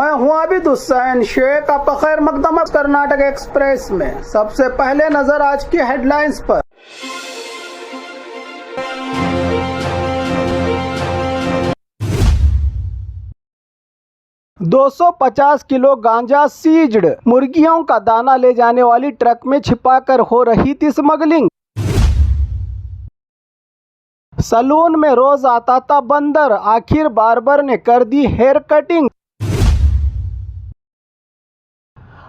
मैं हूं आबिद हुसैन शेख। आपका खैर मकदम कर्नाटक एक्सप्रेस में। सबसे पहले नजर आज की हेडलाइंस पर। $250 किलो गांजा सीज्ड। मुर्गियों का दाना ले जाने वाली ट्रक में छिपाकर हो रही थी स्मगलिंग। सलून में रोज आता था बंदर, आखिर बार्बर ने कर दी हेयर कटिंग।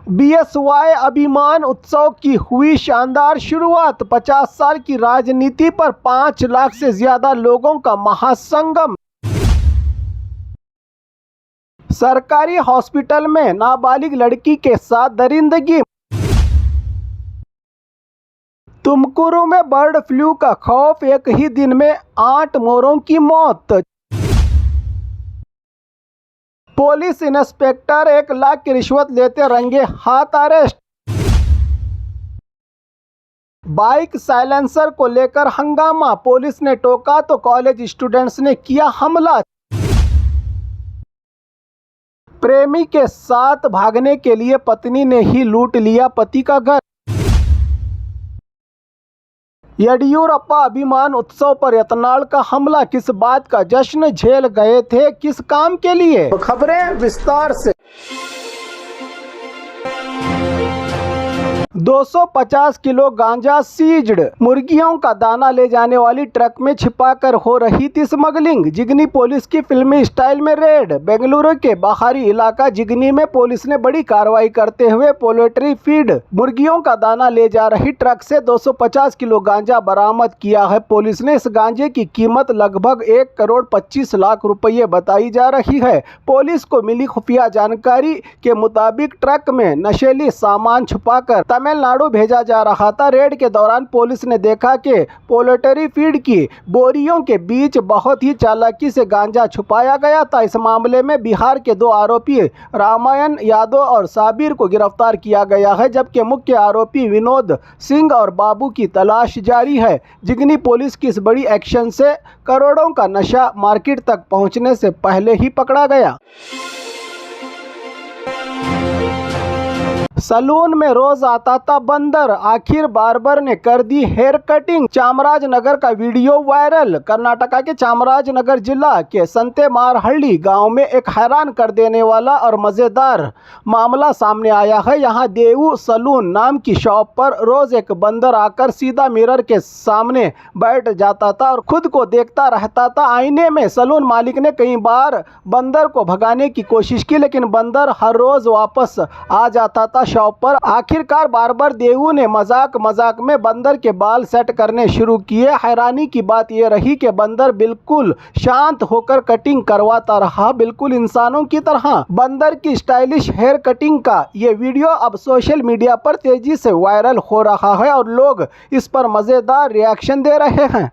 बीएसवाई अभिमान उत्सव की हुई शानदार शुरुआत। 50 साल की राजनीति पर 5 लाख से ज्यादा लोगों का महासंगम। सरकारी हॉस्पिटल में नाबालिग लड़की के साथ दरिंदगी। तुमकुरू में बर्ड फ्लू का खौफ, एक ही दिन में 8 मोरों की मौत। पुलिस इंस्पेक्टर 1 लाख की रिश्वत लेते रंगे हाथ अरेस्ट। बाइक साइलेंसर को लेकर हंगामा, पुलिस ने टोका तो कॉलेज स्टूडेंट्स ने किया हमला। प्रेमी के साथ भागने के लिए पत्नी ने ही लूट लिया पति का घर। येडियूरप्पा अभिमान उत्सव पर यत्नाल का हमला, किस बात का जश्न झेल गए थे, किस काम के लिए। खबरें विस्तार से। 250 किलो गांजा सीज्ड। मुर्गियों का दाना ले जाने वाली ट्रक में छिपाकर हो रही थी स्मगलिंग। जिगनी पुलिस की फिल्मी स्टाइल में रेड। बेंगलुरु के बाहरी इलाका जिगनी में पुलिस ने बड़ी कार्रवाई करते हुए पोल्ट्री फीड मुर्गियों का दाना ले जा रही ट्रक से 250 किलो गांजा बरामद किया है। पुलिस ने इस गांजे की कीमत लगभग 1 करोड़ 25 लाख रुपये बताई जा रही है। पुलिस को मिली खुफिया जानकारी के मुताबिक ट्रक में नशीली सामान छुपाकर तमिलनाडु भेजा जा रहा था। रेड के दौरान पुलिस ने देखा कि पोल्ट्री फीड की बोरियों के बीच बहुत ही चालाकी से गांजा छुपाया गया था। इस मामले में बिहार के 2 आरोपी रामायण यादव और साबिर को गिरफ्तार किया गया है, जबकि मुख्य आरोपी विनोद सिंह और बाबू की तलाश जारी है। जिगनी पुलिस की इस बड़ी एक्शन से करोड़ों का नशा मार्केट तक पहुंचने से पहले ही पकड़ा गया। सलून में रोज आता था बंदर, आखिर बार्बर ने कर दी हेयर कटिंग। चामराजनगर का वीडियो वायरल। कर्नाटका के चामराजनगर जिला के संतेमारहಳ್ಳಿ गांव में एक हैरान कर देने वाला और मजेदार मामला सामने आया है। यहां देवू सलून नाम की शॉप पर रोज एक बंदर आकर सीधा मिरर के सामने बैठ जाता था और खुद को देखता रहता था आईने में। सलून मालिक ने कई बार बंदर को भगाने की कोशिश की, लेकिन बंदर हर रोज वापस आ जाता था शॉप पर। आखिरकार बार्बर देवू ने मजाक में बंदर के बाल सेट करने शुरू किए। हैरानी की बात यह रही कि बंदर बिल्कुल शांत होकर कटिंग करवाता रहा, बिल्कुल इंसानों की तरह। बंदर की स्टाइलिश हेयर कटिंग का ये वीडियो अब सोशल मीडिया पर तेजी से वायरल हो रहा है और लोग इस पर मजेदार रिएक्शन दे रहे हैं।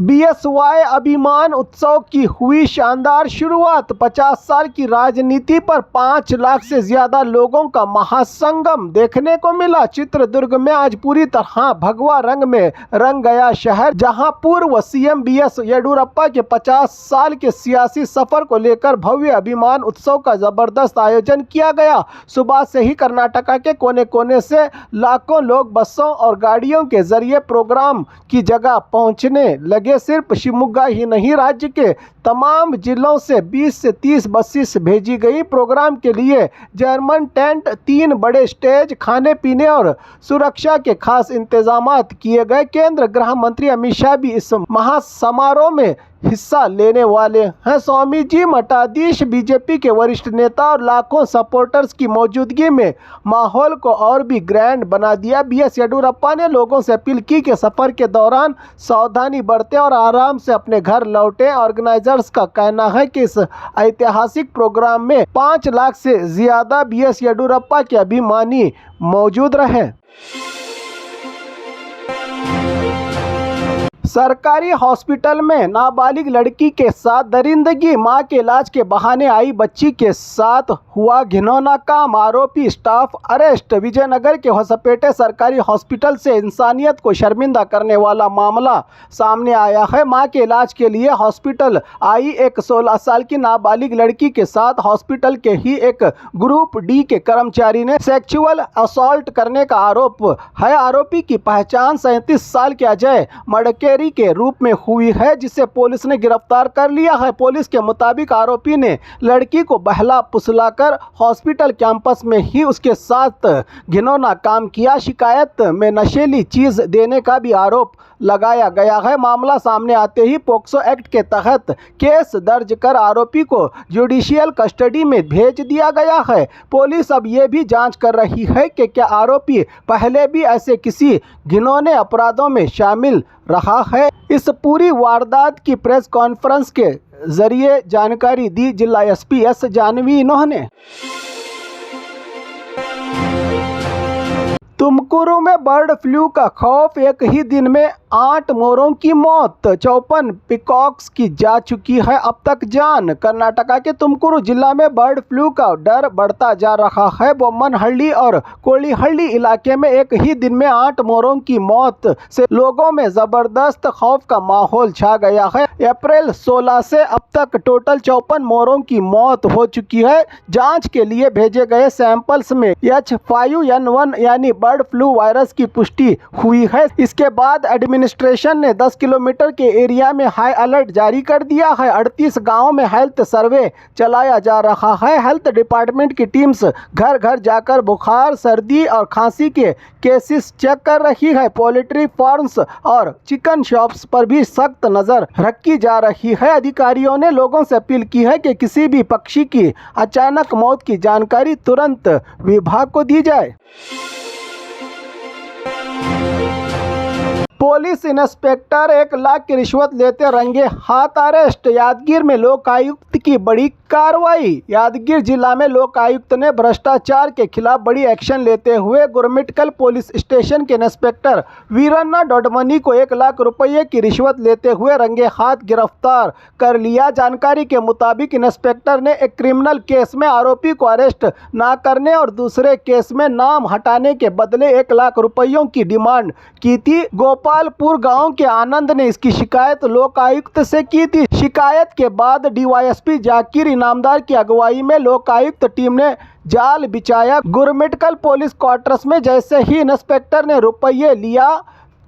बीएसवाई अभिमान उत्सव की हुई शानदार शुरुआत। 50 साल की राजनीति पर 5 लाख से ज्यादा लोगों का महासंगम देखने को मिला। चित्रदुर्ग में आज पूरी तरह भगवा रंग में रंग गया शहर, जहां पूर्व सीएम बीएस येडियूरप्पा के 50 साल के सियासी सफर को लेकर भव्य अभिमान उत्सव का जबरदस्त आयोजन किया गया। सुबह से ही कर्नाटका के कोने कोने से लाखों लोग बसों और गाड़ियों के जरिए प्रोग्राम की जगह पहुंचने लगे। सिर्फ शिवमोगा ही नहीं, राज्य के तमाम जिलों से 20 से 30 बसेस भेजी गई। प्रोग्राम के लिए जर्मन टेंट, 3 बड़े स्टेज, खाने पीने और सुरक्षा के खास इंतजामात किए गए। केंद्र गृह मंत्री अमित शाह भी इस महासमारोह में हिस्सा लेने वाले हैं। स्वामी जी मठाधीश, बीजेपी के वरिष्ठ नेता और लाखों सपोर्टर्स की मौजूदगी में माहौल को और भी ग्रैंड बना दिया। बीएस येडियूरप्पा ने लोगों से अपील की कि सफर के दौरान सावधानी बरतें और आराम से अपने घर लौटें। ऑर्गेनाइजर्स का कहना है कि इस ऐतिहासिक प्रोग्राम में 5 लाख से ज्यादा बीएस येडियूरप्पा के अभिमानी मौजूद रहे। सरकारी हॉस्पिटल में नाबालिग लड़की के साथ दरिंदगी, मां के इलाज के बहाने आई बच्ची के साथ हुआ घिनौना काम, आरोपी स्टाफ अरेस्ट। विजयनगर के होसपेटे सरकारी हॉस्पिटल से इंसानियत को शर्मिंदा करने वाला मामला सामने आया है। मां के इलाज के लिए हॉस्पिटल आई एक 16 साल की नाबालिग लड़की के साथ हॉस्पिटल के ही एक ग्रुप डी के कर्मचारी ने सेक्सुअल असॉल्ट करने का आरोप है। आरोपी की पहचान 37 साल के अजय मड़केरी के रूप में हुई है, जिसे पुलिस ने गिरफ्तार कर लिया है। पुलिस के मुताबिक आरोपी ने लड़की को बहला फुसलाकर हॉस्पिटल कैंपस में ही उसके साथ घिनौना काम किया। शिकायत में नशीली चीज देने का भी आरोप लगाया गया है। मामला सामने आते ही पोक्सो एक्ट के तहत केस दर्ज कर आरोपी को जुडिशियल कस्टडी में भेज दिया गया है। पुलिस अब ये भी जांच कर रही है कि क्या आरोपी पहले भी ऐसे किसी घिनौने अपराधों में शामिल रहा है। इस पूरी वारदात की प्रेस कॉन्फ्रेंस के जरिए जानकारी दी जिला एसपी एस जानवी। इन्होंने तुमकुरू में बर्ड फ्लू का खौफ, एक ही दिन में 8 मोरों की मौत, 54 पिकॉक्स की जा चुकी है अब तक जान। कर्नाटका के तुमकुरू जिला में बर्ड फ्लू का डर बढ़ता जा रहा है। बोम्मनहल्ली और कोलिहल्ली इलाके में एक ही दिन में 8 मोरों की मौत से लोगों में जबरदस्त खौफ का माहौल छा गया है। अप्रैल 16 से अब तक टोटल 54 मोरों की मौत हो चुकी है। जांच के लिए भेजे गए सैंपल्स में H5N1 यानी बर्ड फ्लू वायरस की पुष्टि हुई है। इसके बाद एडमिनिस्ट्रेशन ने 10 किलोमीटर के एरिया में हाई अलर्ट जारी कर दिया है। 38 गांवों में हेल्थ सर्वे चलाया जा रहा है। हेल्थ डिपार्टमेंट की टीम्स घर घर जाकर बुखार, सर्दी और खांसी के केसेस चेक कर रही है। पोल्ट्री फार्म्स और चिकन शॉप्स पर भी सख्त नजर रखी जा रही है। अधिकारियों ने लोगों से अपील की है कि किसी भी पक्षी की अचानक मौत की जानकारी तुरंत विभाग को दी जाए। पुलिस इंस्पेक्टर 1 लाख की रिश्वत लेते रंगे हाथ अरेस्ट। यादगीर में लोकायुक्त की बड़ी कार्रवाई। यादगीर जिला में लोकायुक्त ने भ्रष्टाचार के खिलाफ बड़ी एक्शन लेते हुए गुरमिटकल पुलिस स्टेशन के इंस्पेक्टर वीरन्ना डोडमनी को 1 लाख रुपये की रिश्वत लेते हुए रंगे हाथ गिरफ्तार कर लिया। जानकारी के मुताबिक इंस्पेक्टर ने एक क्रिमिनल केस में आरोपी को अरेस्ट न करने और दूसरे केस में नाम हटाने के बदले 1 लाख रुपयों की डिमांड की थी। गोपालपुर गांव के आनंद ने इसकी शिकायत लोकायुक्त से की थी। शिकायत के बाद डीवाईएसपी जाकिर इनामदार की अगुवाई में लोकायुक्त टीम ने जाल बिछाया। गुरमिटकल पुलिस क्वार्टर्स में जैसे ही इंस्पेक्टर ने रुपये लिया,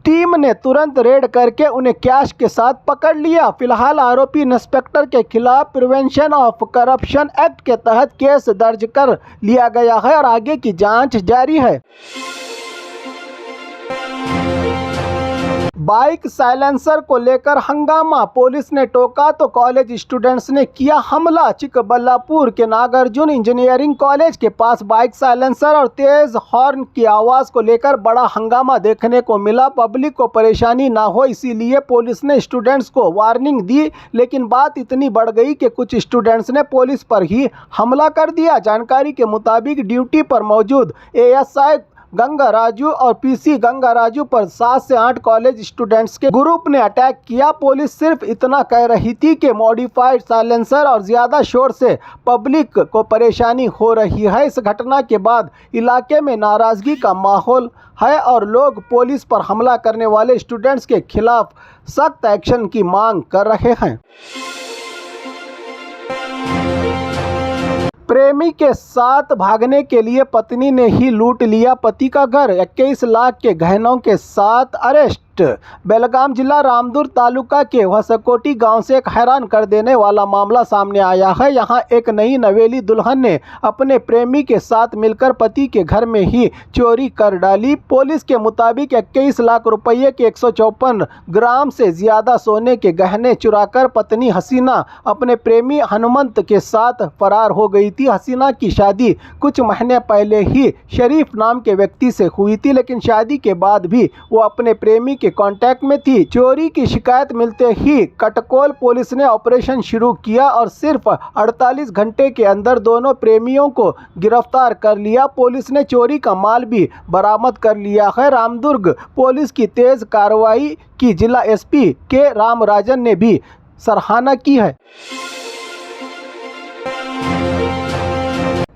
टीम ने तुरंत रेड करके उन्हें कैश के साथ पकड़ लिया। फिलहाल आरोपी इंस्पेक्टर के खिलाफ प्रिवेंशन ऑफ करप्शन एक्ट के तहत केस दर्ज कर लिया गया है और आगे की जांच जारी है। बाइक साइलेंसर को लेकर हंगामा, पुलिस ने टोका तो कॉलेज स्टूडेंट्स ने किया हमला। चिकबल्लापुर के नागार्जुन इंजीनियरिंग कॉलेज के पास बाइक साइलेंसर और तेज हॉर्न की आवाज़ को लेकर बड़ा हंगामा देखने को मिला। पब्लिक को परेशानी ना हो इसीलिए पुलिस ने स्टूडेंट्स को वार्निंग दी, लेकिन बात इतनी बढ़ गई कि कुछ स्टूडेंट्स ने पुलिस पर ही हमला कर दिया। जानकारी के मुताबिक ड्यूटी पर मौजूद एएसआई गंगाराजू और पीसी गंगाराजू पर 7 से 8 कॉलेज स्टूडेंट्स के ग्रुप ने अटैक किया। पुलिस सिर्फ इतना कह रही थी कि मॉडिफाइड साइलेंसर और ज़्यादा शोर से पब्लिक को परेशानी हो रही है। इस घटना के बाद इलाके में नाराज़गी का माहौल है और लोग पुलिस पर हमला करने वाले स्टूडेंट्स के खिलाफ सख्त एक्शन की मांग कर रहे हैं। प्रेमी के साथ भागने के लिए पत्नी ने ही लूट लिया पति का घर, 21 लाख के गहनों के साथ अरेस्ट। बेलगाम जिला रामदुर तालुका के वसकोटी गांव से एक हैरान कर देने वाला मामला सामने आया है। यहां एक नई नवेली दुल्हन ने अपने प्रेमी के साथ मिलकर पति के घर में ही चोरी कर डाली। पुलिस के मुताबिक 21 लाख रुपये के 154 ग्राम से ज्यादा सोने के गहने चुराकर पत्नी हसीना अपने प्रेमी हनुमंत के साथ फरार हो गई थी। हसीना की शादी कुछ महीने पहले ही शरीफ नाम के व्यक्ति से हुई थी, लेकिन शादी के बाद भी वो अपने प्रेमी के कांटेक्ट में थी। चोरी की शिकायत मिलते ही कटकोल पुलिस ने ऑपरेशन शुरू किया और सिर्फ 48 घंटे के अंदर दोनों प्रेमियों को गिरफ्तार कर लिया। पुलिस ने चोरी का माल भी बरामद कर लिया है। रामदुर्ग पुलिस की तेज कार्रवाई की जिला एसपी के रामराजन ने भी सराहना की है।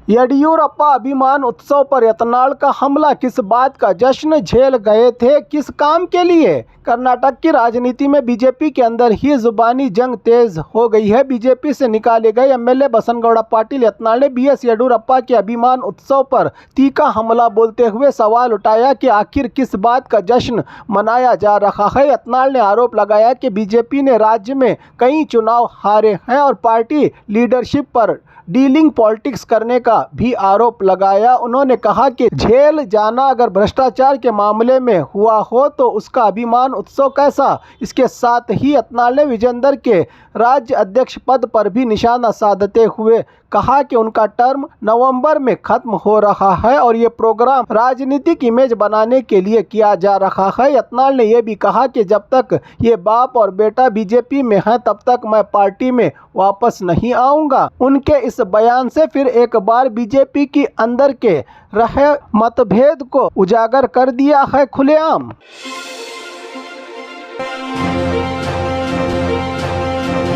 येडियुरप्पा अभिमान उत्सव पर यत्नाल का हमला, किस बात का जश्न झेल गए थे, किस काम के लिए? कर्नाटक की राजनीति में बीजेपी के अंदर ही जुबानी जंग तेज हो गई है। बीजेपी से निकाले गए एमएलए बसनगौड़ा पाटिल यत्नाल ने बीएस येडियुरप्पा के अभिमान उत्सव पर तीखा हमला बोलते हुए सवाल उठाया कि आखिर किस बात का जश्न मनाया जा रहा है। यत्नाल ने आरोप लगाया कि बीजेपी ने राज्य में कई चुनाव हारे हैं और पार्टी लीडरशिप पर डीलिंग पॉलिटिक्स करने का भी आरोप लगाया। उन्होंने कहा कि जेल जाना अगर भ्रष्टाचार के मामले में हुआ हो तो उसका अभिमान उत्सव कैसा। इसके साथ ही यत्नाल ने विजेंदर के राज्य अध्यक्ष पद पर भी निशाना साधते हुए कहा कि उनका टर्म नवंबर में खत्म हो रहा है और ये प्रोग्राम राजनीतिक इमेज बनाने के लिए किया जा रहा है। यत्नाल ने यह भी कहा कि जब तक ये बाप और बेटा बीजेपी में हैं तब तक मैं पार्टी में वापस नहीं आऊंगा। उनके इस बयान से फिर एक बार बीजेपी की अंदर के रहे मतभेद को उजागर कर दिया है खुलेआम।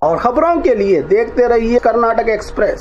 और खबरों के लिए देखते रहिए कर्नाटक एक्सप्रेस।